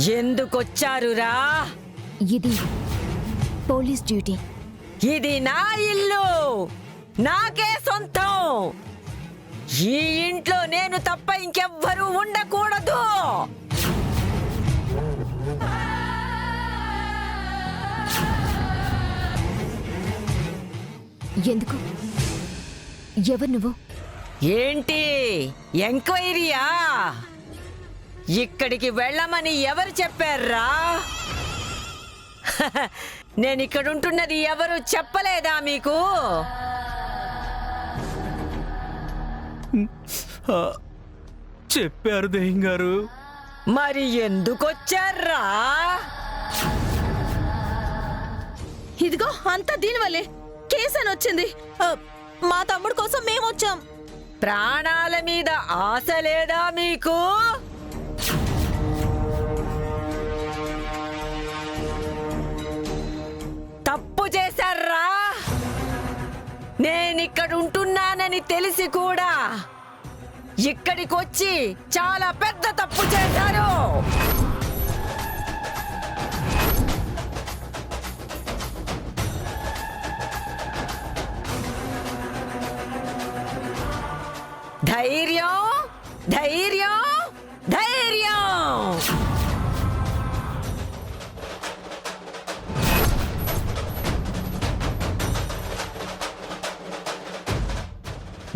ఎందుకొచ్చారురా? ఇది police duty. ఇది నా ఇల్లు, నాకే సొంతం. ఈ ఇంట్లో నేను తప్ప ఇంకెవ్వరూ ఉండకూడదు. ఎందుకు? ఎవరు నువ్వు? ఏంటి ఎంక్వైరీయా? ఇక్కడికి వెళ్ళమని ఎవరు చెప్పారా? నేను ఇక్కడుంటున్నది ఎవరు చెప్పలేదా మీకు? చెప్పారు దెయ్యం గారు. మరి ఎందుకొచ్చారా? ఇదిగో అంతా దీనివల్లే కేసు అని వచ్చింది. మా తమ్ముడు కోసం మేము వచ్చాం. ప్రాణాల మీద ఆశ లేదా మీకు? తప్పు చేశారా? నేనిక్కడ ఉంటున్నానని తెలిసి కూడా ఇక్కడికి వచ్చి చాలా పెద్ద తప్పు చేశారు. ధైర్యం, ధైర్యం, ధైర్యం.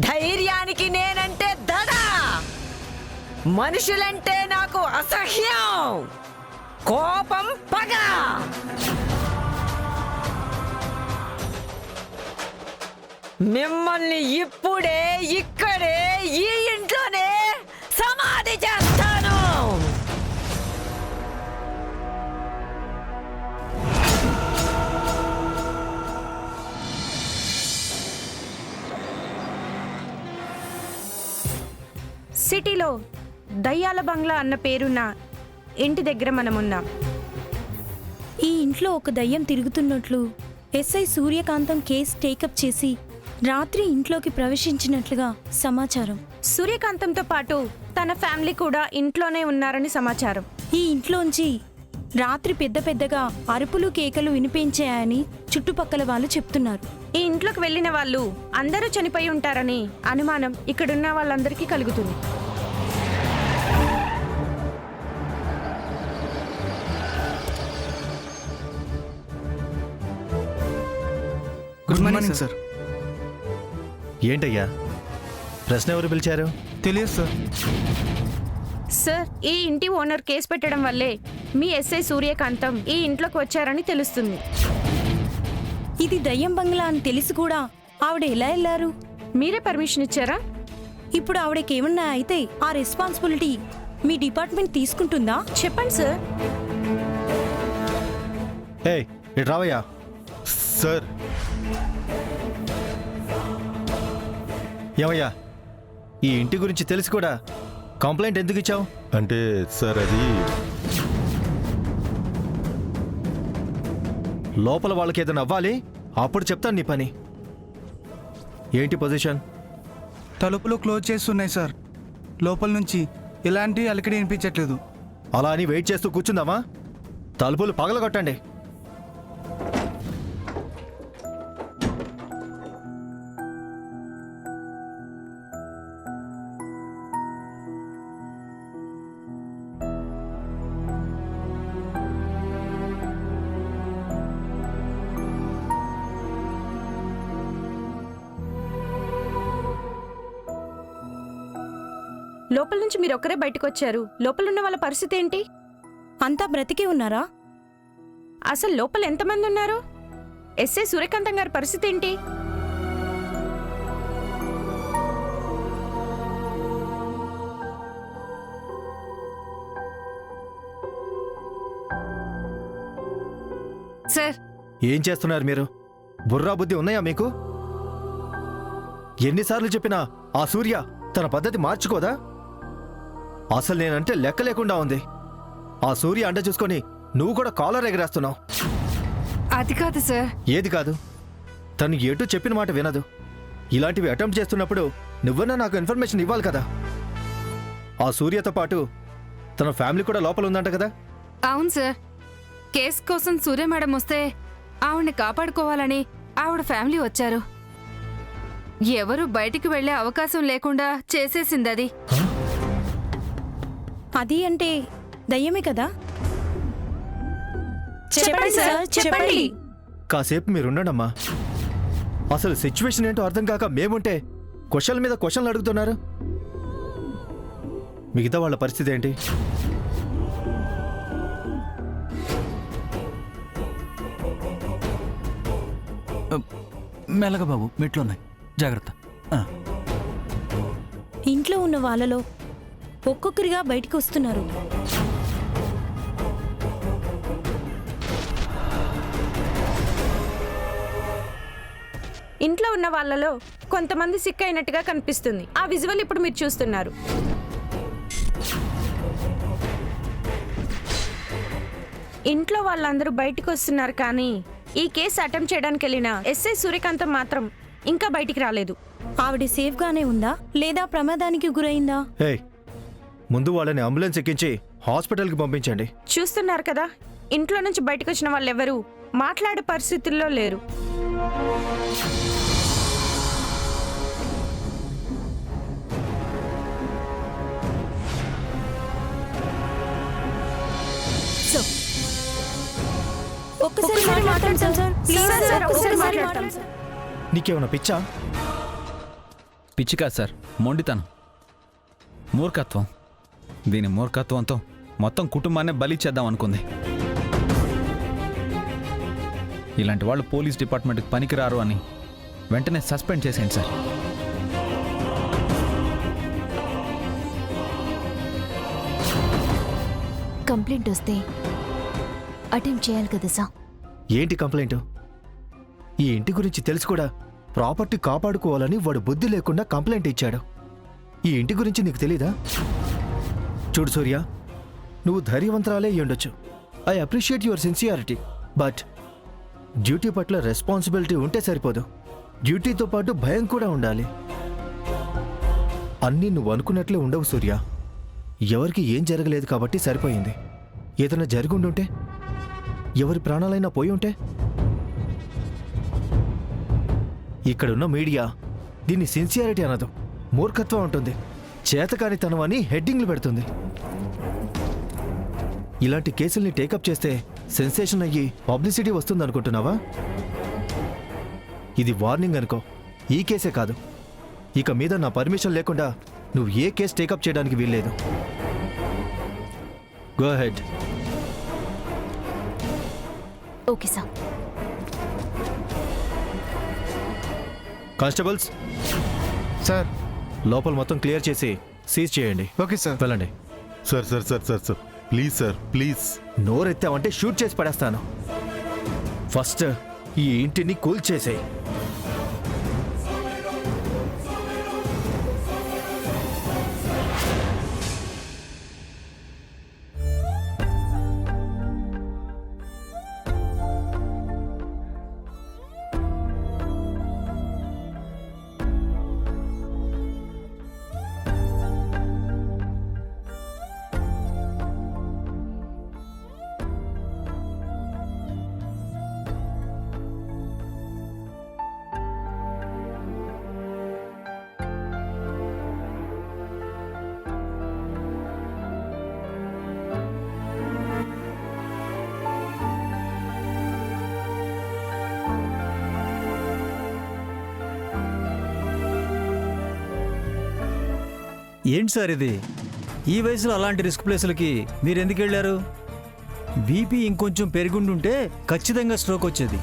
ధైర్యానికి నేనంటే దడ, మనుషులంటే నాకు అసహ్యం, కోపం, పగ. మిమ్మల్ని ఇప్పుడే ఇక్కడే ఈ ఇంట్లోనే సమాధి చేస్తాను. సిటీలో దయ్యాల బంగ్లా అన్న పేరున్న ఇంటి దగ్గర మనమున్నాం. ఈ ఇంట్లో ఒక దయ్యం తిరుగుతున్నట్లు ఎస్ఐ సూర్యకాంతం కేసు టేకప్ చేసి రాత్రి ఇంట్లోకి ప్రవేశించినట్లుగా సమాచారం. సూర్యకాంతంతో పాటు తన ఫ్యామిలీ కూడా ఇంట్లోనే ఉన్నారని సమాచారం. ఈ ఇంట్లోంచి రాత్రి పెద్ద పెద్దగా అరుపులు కేకలు వినిపించాయని చుట్టుపక్కల వాళ్ళు చెప్తున్నారు. ఈ ఇంట్లోకి వెళ్ళిన వాళ్ళు అందరూ చనిపోయి ఉంటారని అనుమానం ఇక్కడున్న వాళ్ళందరికీ కలుగుతుంది. Good morning sir. ఏంటయ్యా ప్రశ్న ఎవరు పిలిచారు? తెలియదు సార్. సార్, ఈ ఇంటి ఓనర్ కేసు పెట్టడం వల్లే మీ ఎస్ఐ సూర్యకాంతం ఈ ఇంట్లోకి వచ్చారని తెలుస్తుంది. ఇది దయ్యం బంగ్లా అని తెలిసి కూడా ఆవిడ ఎలా వెళ్ళారు? మీరే పర్మిషన్ ఇచ్చారా? ఇప్పుడు ఆవిడకేమన్నా అయితే ఆ రెస్పాన్సిబిలిటీ మీ డిపార్ట్మెంట్ తీసుకుంటుందా? చెప్పండి సార్. ఏయ్ ఇటు రావయ్యా. సార్ ఏమయ్యా ఈ ఇంటి గురించి తెలిసి కూడా కంప్లైంట్ ఎందుకు ఇచ్చావు? అంటే సార్ అది లోపల వాళ్ళకి ఏదైనా అవ్వాలి, అప్పుడు చెప్తాను నీ పని. ఏంటి పొజిషన్? తలుపులు క్లోజ్ చేస్తున్నాయి సార్. లోపల నుంచి ఎలాంటి అలికిడి వినిపించట్లేదు. అలా అని వెయిట్ చేస్తూ కూర్చుందామా? తలుపులు పగలగొట్టండి. లోపల నుంచి మీరు ఒక్కరే బయటకు వచ్చారు. లోపలున్న వాళ్ళ పరిస్థితి ఏంటి? అంతా బ్రతికే ఉన్నారా? అసలు లోపల ఎంతమంది ఉన్నారు? ఎస్ఐ సూర్యకాంతం గారి పరిస్థితి ఏంటి? సార్, ఏం చేస్తున్నారు మీరు? బుర్రా బుద్ధి ఉన్నాయా మీకు? ఎన్నిసార్లు చెప్పినా ఆ సూర్య తన పద్ధతి మార్చుకోదా? అసలు నేనంటే లెక్క లేకుండా ఉంది. ఆ సూర్య అండ చూసుకొని నువ్వు కూడా కాలర్ ఎగరేస్తున్నావు. అది కాదు సార్. ఏది కాదు? తను ఎటు చెప్పిన మాట వినదు. ఇలాంటివి అటెంప్ట్ చేస్తున్నప్పుడు నువ్వన్నా నాకు ఇన్ఫర్మేషన్ ఇవ్వాలి కదా. ఆ సూర్యతో పాటు తన ఫ్యామిలీ కూడా లోపల ఉందంట కదా, అవును సార్. కేసు కోసం సూర్య మేడం వస్తే ఆవిడ్ని కాపాడుకోవాలని ఆవిడ ఫ్యామిలీ వచ్చారు. ఎవరు బయటికి వెళ్లే అవకాశం లేకుండా చేసేసింది అది. అది అంటే దయ్యమే కదా? చెప్పండి సార్, చెప్పండి. కాసేపు మీరుండమ్మా. అసలు సిచ్యువేషన్ ఏంటో అర్థం కాక మేముంటే క్వశ్చన్ల మీద క్వశ్చన్లు అడుగుతున్నారు. మిగతా వాళ్ళ పరిస్థితి ఏంటి? మెల్లగా బాబు, మెట్లున్నాయి, జాగ్రత్త. ఇంట్లో ఉన్న వాళ్ళలో ఒక్కొక్కరిగా బయటికి వస్తున్నారు. ఇంట్లో ఉన్న వాళ్ళలో కొంతమంది సిక్ అయినట్టుగా కనిపిస్తుంది. ఆ విజువల్ ఇప్పుడు మీరు చూస్తున్నారు. ఇంట్లో వాళ్ళందరూ బయటికి వస్తున్నారు, కానీ ఈ కేసు అటెంప్ట్ చేయడానికి వెళ్ళిన ఎస్ఐ సూర్యకాంతం మాత్రం ఇంకా బయటికి రాలేదు. ఆవిడ సేఫ్ గానే ఉందా లేదా ప్రమాదానికి గురైందా? ఏయ్, ముందు వాళ్ళని అంబులెన్స్ ఎక్కించి హాస్పిటల్కి పంపించండి. చూస్తున్నారు కదా, ఇంట్లో నుంచి బయటకు వచ్చిన వాళ్ళెవరూ మాట్లాడే పరిస్థితుల్లో లేరు. సో ఒక్కసారి మాట్లాడతాం సార్. ప్లీజ్ సార్, ఒక్కసారి మాట్లాడతాం సార్. నీకేమన్నా పిచ్చా? పిచ్చి కాదు సార్, మొండితనం, మూర్ఖత్వం. దీని మూర్ఖత్వంతో మొత్తం కుటుంబాన్నే బలిచ్చేద్దాం అనుకుంది. ఇలాంటి వాళ్ళు పోలీస్ డిపార్ట్మెంట్కి పనికిరారు అని వెంటనే సస్పెండ్ చేసేయండి సార్. కంప్లైంట్ వస్తే అటెంప్ట్ చేయాలి కదా సార్. ఏంటి కంప్లైంట్? ఈ ఇంటి గురించి తెలిసి కూడా ప్రాపర్టీ కాపాడుకోవాలని వాడు బుద్ధి లేకుండా కంప్లైంట్ ఇచ్చాడు. ఈ ఇంటి గురించి నీకు తెలీదా? చూడు సూర్య, నువ్వు ధైర్యవంతరాలే ఉండొచ్చు. I appreciate your sincerity. But duty పట్ల రెస్పాన్సిబిలిటీ ఉంటే సరిపోదు, డ్యూటీతో పాటు భయం కూడా ఉండాలి. అన్నీ నువ్వు అనుకున్నట్లే ఉండవు సూర్య. ఎవరికి ఏం జరగలేదు కాబట్టి సరిపోయింది. ఏదైనా జరిగి ఉండుంటే, ఎవరి ప్రాణాలైనా పోయి ఉంటే? ఇక్కడున్న మీడియా దీన్ని సిన్సియారిటీ అనదు, మూర్ఖత్వం ఉంటుంది, చేతకానితనం అని హెడ్డింగ్లు పెడుతుంది. ఇలాంటి కేసుల్ని టేకప్ చేస్తే సెన్సేషన్ అయ్యి పబ్లిసిటీ వస్తుందనుకుంటున్నావా? ఇది వార్నింగ్ అనుకో, ఈ కేసే కాదు. ఇక మీద నా పర్మిషన్ లేకుండా నువ్వు ఏ కేసు టేకప్ చేయడానికి వీల్లేదు. Go ahead. Okay sir. Constables sir. లోపల మొత్తం క్లియర్ చేసి సీజ్ చేయండి. Okay sir. వెళ్ళండి. Sir sir sir sir sir please sir, please. నోరెత్తావంటే షూట్ చేసి పడేస్తాను. ఫస్ట్ ఈ ఇంటిని కూల్చేసేయ్. ఏంటి సార్ ఇది? ఈ వయసులో అలాంటి రిస్క్ ప్లేసులకి మీరు ఎందుకు వెళ్ళారు? బీపీ ఇంకొంచెం పెరుగుండుంటే ఖచ్చితంగా స్ట్రోక్ వచ్చేది.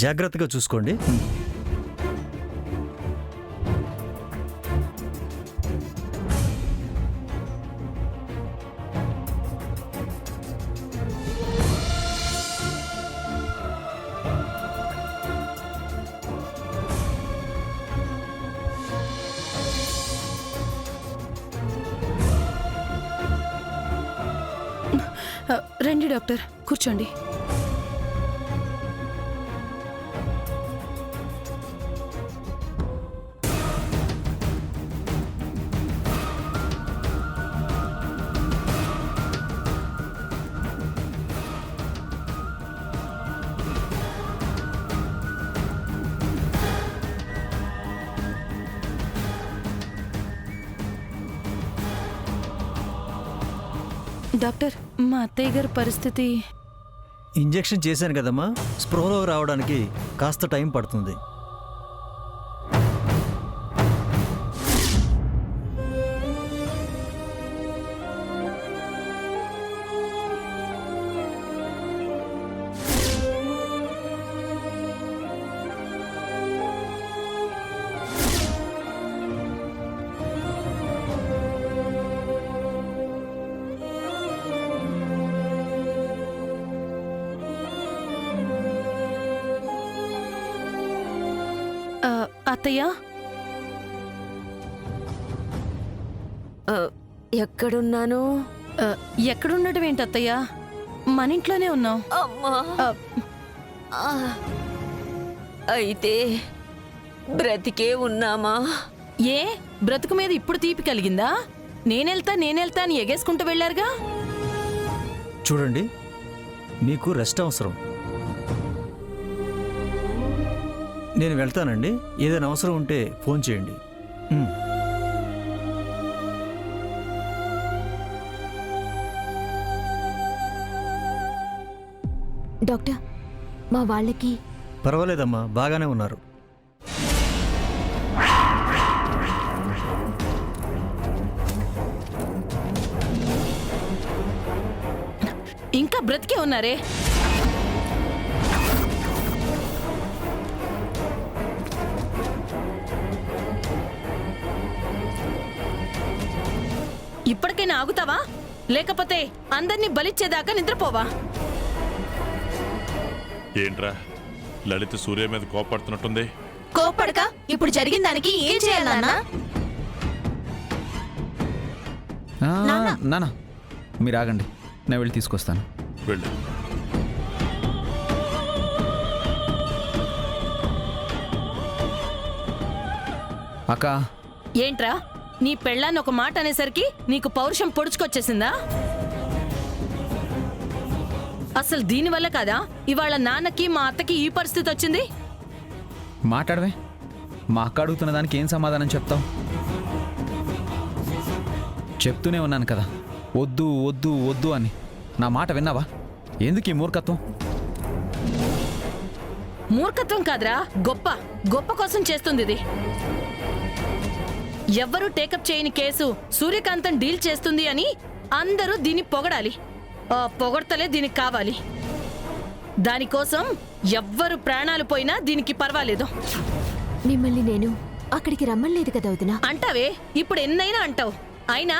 జాగ్రత్తగా చూసుకోండి. రండి డాక్టర్, కూర్చోండి. డాక్టర్ మా అత్తయ్య గారి పరిస్థితి ఇంజెక్షన్ చేశాను కదమ్మా, స్పృహలో రావడానికి కాస్త టైం పడుతుంది. అత్తయ్య ఎక్కడున్నాను? ఎక్కడుండటం ఏంటి అత్తయ్య? మన ఇంట్లోనే ఉన్నాం. అమ్మా, ఆ, ఆ, అయితే బ్రతికే ఉన్నామా? ఏ బ్రతుకు మీద ఇప్పుడు తీపి కలిగిందా? నేనెళ్తా అని ఎగేసుకుంటూ వెళ్ళారుగా. చూడండి, మీకు రెస్ట్ అవసరం. నేను వెళ్తానండి. ఏదైనా అవసరం ఉంటే ఫోన్ చేయండి. డాక్టర్, మా వాళ్ళకి పర్వాలేదమ్మా, బాగానే ఉన్నారు. ఇంకా బ్రతికే ఉన్నారే. ఇప్పటికైనా ఆగుతావా, లేకపోతే అందరినీ బలిచ్చేదాకా నిద్రపోవా? ఏంట్రా లలిత సూర్య మీద కోపడుతున్నట్టుంది? కోపడక ఇప్పుడు జరిగిన దానికి ఏం చేయాలన్నా? నానా, మీరు ఆగండి, నేను వెళ్ళి తీసుకొస్తాను. వెళ్ళు. అక్క, ఏంట్రా, నీ పెళ్ళాన్ని ఒక మాట అనేసరికి నీకు పౌరుషం పొడుచుకొచ్చేసిందా? అసలు దీనివల్ల కదా ఇవాళ నాన్నకి మా అత్తకి ఈ పరిస్థితి వచ్చింది. మాట్లాడవే. మా అక్క అడుగుతున్న దానికి ఏం సమాధానం చెప్తావు? చెప్తూనే ఉన్నాను కదా, వద్దు వద్దు వద్దు అని. నా మాట విన్నావా? ఎందుకు ఈ మూర్ఖత్వం? మూర్ఖత్వం కాదురా, గొప్ప గొప్ప కోసం చేస్తుంది ఇది. ఎవ్వరూ టేకప్ చేయని కేసు సూర్యకాంతం డీల్ చేస్తుంది అని అందరూ దీన్ని పొగడాలి. ఆ పొగడ్తలే దీనికి కావాలి. దానికోసం ఎవ్వరు ప్రాణాలు పోయినా దీనికి పర్వాలేదు. మిమ్మల్ని నేను అక్కడికి రమ్మలేదు కదా వదినా. అంటావే, ఇప్పుడు ఎన్నైనా అంటావు. అయినా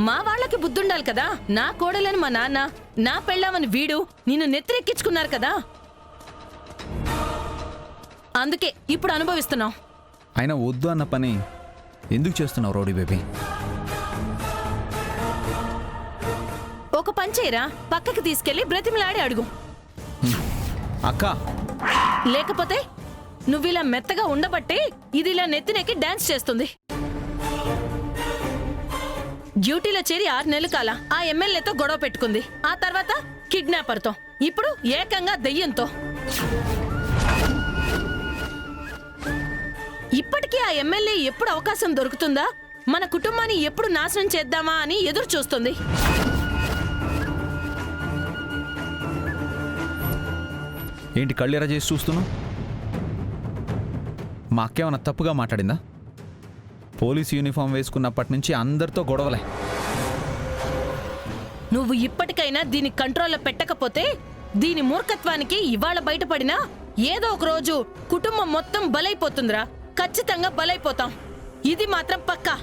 మా వాళ్ళకి బుద్ధుండాలి కదా. నా కోడలని మా నాన్న, నా పెళ్ళామని వీడు నిన్ను నెత్తిరెక్కించుకున్నారు కదా. అందుకే ఇప్పుడు అనుభవిస్తున్నావు. అయినా వద్దు అన్న పని ఎందుకు చేస్తున్నావు రౌడీ బేబీ? ఒక పని చేయరా, పక్కకి తీసుకెళ్లి బ్రతిమలాడి అడుగు. అక్క, లేకపోతే నువ్విలా మెత్తగా ఉండబట్టే ఇది ఇలా నెత్తినెక్కి డాన్స్ చేస్తుంది. డ్యూటీలో చేరి 6 నెలలు కాల ఆ ఎమ్మెల్యేతో గొడవ పెట్టుకుంది. ఆ తర్వాత కిడ్నాపర్తో, ఇప్పుడు ఏకంగా దెయ్యంతో. ఇప్పటికీ ఆ ఎమ్మెల్యే ఎప్పుడు అవకాశం దొరుకుతుందా, మన కుటుంబాన్ని ఎప్పుడు నాశనం చేద్దామా అని ఎదురు చూస్తుంది. ఏంటి కళ్ళెరా చేసి చూస్తున్నావు? మా అక్క ఏమన్నా తప్పుగా మాట్లాడిందా? పోలీస్ యూనిఫామ్ వేసుకున్నప్పటి నుంచి అందరితో గొడవలే. నువ్వు ఇప్పటికైనా దీని కంట్రోల్లో పెట్టకపోతే దీని మూర్ఖత్వానికి ఇవాళ బయటపడినా ఏదో ఒక రోజు కుటుంబం మొత్తం బలైపోతుందిరా. ఖచ్చితంగా బలైపోతాం, ఇది మాత్రం పక్కా.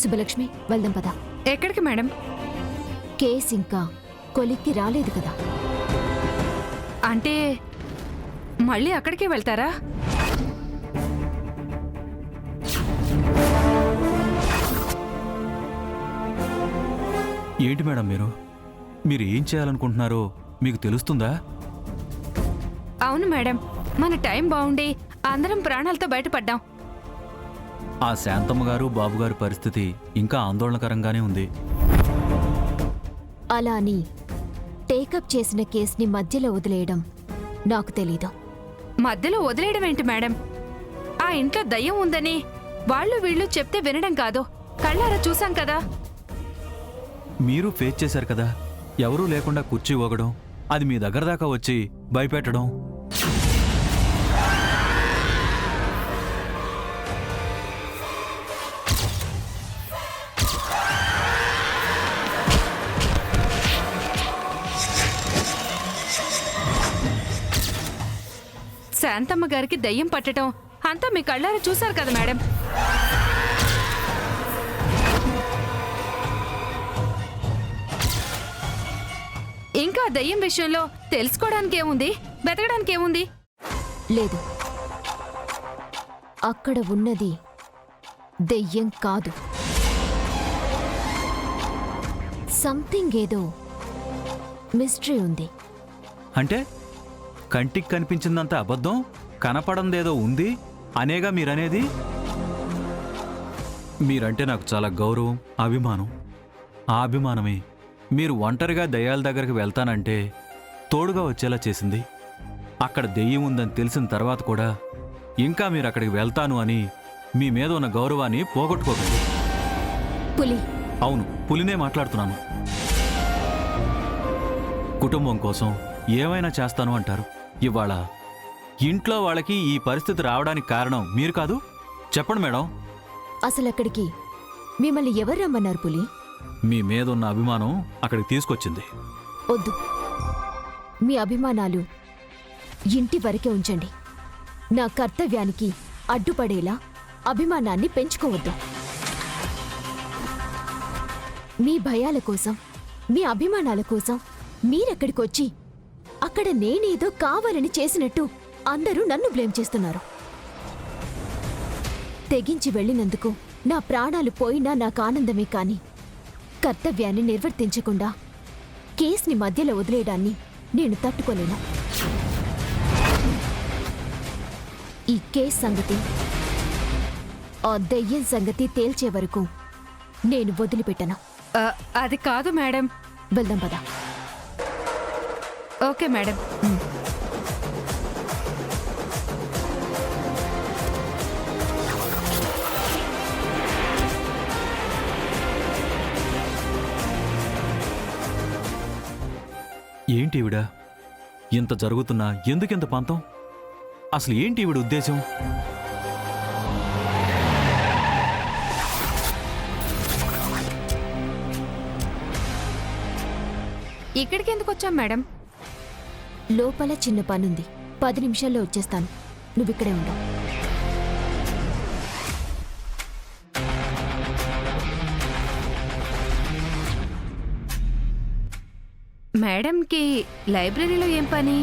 శుభలక్ష్మి వెళ్దాం పదా. ఎక్కడికి మేడం? కేసు ఇంకా కొలిక్కి రాలేదు కదా. అంటే మళ్ళీ అక్కడికే వెళ్తారా? ఏంటి మేడం మీరు ఏం చేయాలనుకుంటున్నారో మీకు తెలుస్తుందా? అవును మేడం, మన టైం బాగుండి అందరం ప్రాణాలతో బయటపడ్డాం. ఆ శాంతమ్మ గారు బాబుగారి పరిస్థితి ఇంకా ఆందోళనకరంగానే ఉంది. అలా అని టేకప్ చేసిన కేసుని మధ్యలో వదిలేయడం నాకు తెలీదు. మధ్యలో వదిలేయడం ఏంటి మేడం? ఆ ఇంట్లో దయ్యం ఉందని వాళ్ళు వీళ్ళు చెప్తే వినడం కాదు, కళ్ళారా చూసాం కదా. మీరు ఫేస్ చేశారు కదా, ఎవరూ లేకుండా కుర్చీ ఊగడం, అది మీ దగ్గర దాకా వచ్చి భయపెట్టడం. శాంతమ్మ గారికి దయ్యం పట్టడం అంతా మీ కళ్ళారా చూశారు కదా మేడం. ఇంకా దయ్యం విషయంలో తెలుసుకోవడానికి ఏముంది, వెతకడానికి ఏముంది? లేదు, అక్కడ ఉన్నది దెయ్యం కాదు, సంథింగ్ ఏదో మిస్టరీ ఉంది. అంటే కంటికి కనిపించిందంత అబద్ధం, కనపడందేదో ఉంది అనేగా మీరనేది? మీరంటే నాకు చాలా గౌరవం, అభిమానం. ఆ అభిమానమే మీరు ఒంటరిగా దయ్యాల దగ్గరికి వెళ్తానంటే తోడుగా వచ్చేలా చేసింది. అక్కడ దెయ్యం ఉందని తెలిసిన తర్వాత కూడా ఇంకా మీరు అక్కడికి వెళ్తాను అని మీ మీద ఉన్న గౌరవాన్ని పోగొట్టుకోకండి. పులి. అవును, పులినే మాట్లాడుతున్నాను. కుటుంబం కోసం ఏమైనా చేస్తాను అంటారు. ఇవాళ ఇంట్లో వాళ్ళకి ఈ పరిస్థితి రావడానికి కారణం మీరు కాదు? చెప్పండి మేడం. అసలు అక్కడికి మిమ్మల్ని ఎవరు రమ్మన్నారు పులి? మీ మీద ఉన్న అభిమానం అక్కడికి తీసుకొచ్చింది. వద్దు, మీ అభిమానాలు ఇంటి వరకే ఉంచండి. నా కర్తవ్యానికి అడ్డుపడేలా అభిమానాన్ని పెంచుకోవద్దు. మీ భయాల కోసం, మీ అభిమానాల కోసం మీరెక్కడికొచ్చి అక్కడ నేనేదో కావాలని చేసినట్టు అందరూ నన్ను బ్లేమ్ చేస్తున్నారు. తెగించి వెళ్ళినందుకు నా ప్రాణాలు పోయినా నాకు ఆనందమే కాని కర్తవ్యాన్ని నిర్వర్తించకుండా కేసుని మధ్యలో వదిలేయడాన్ని నేను తట్టుకోలేను. ఈ కేసు సంగతి, ఆ దయ్యం సంగతి తేల్చే వరకు నేను వదిలిపెట్టను. అది కాదు మేడం. వెళ్దాం పదా. Okay madam. ఏంటి ఈవిడ? ఇంత జరుగుతున్నా ఎందుకింత పంతం? అసలు ఏంటి ఈవిడ ఉద్దేశం? ఇక్కడికి ఎందుకు వచ్చాం మేడం? లోపల చిన్న పనుంది, 10 నిమిషాల్లో వచ్చేస్తాను. నువ్విక్కడే ఉండవు. మేడంకి లైబ్రరీలో ఏం పని?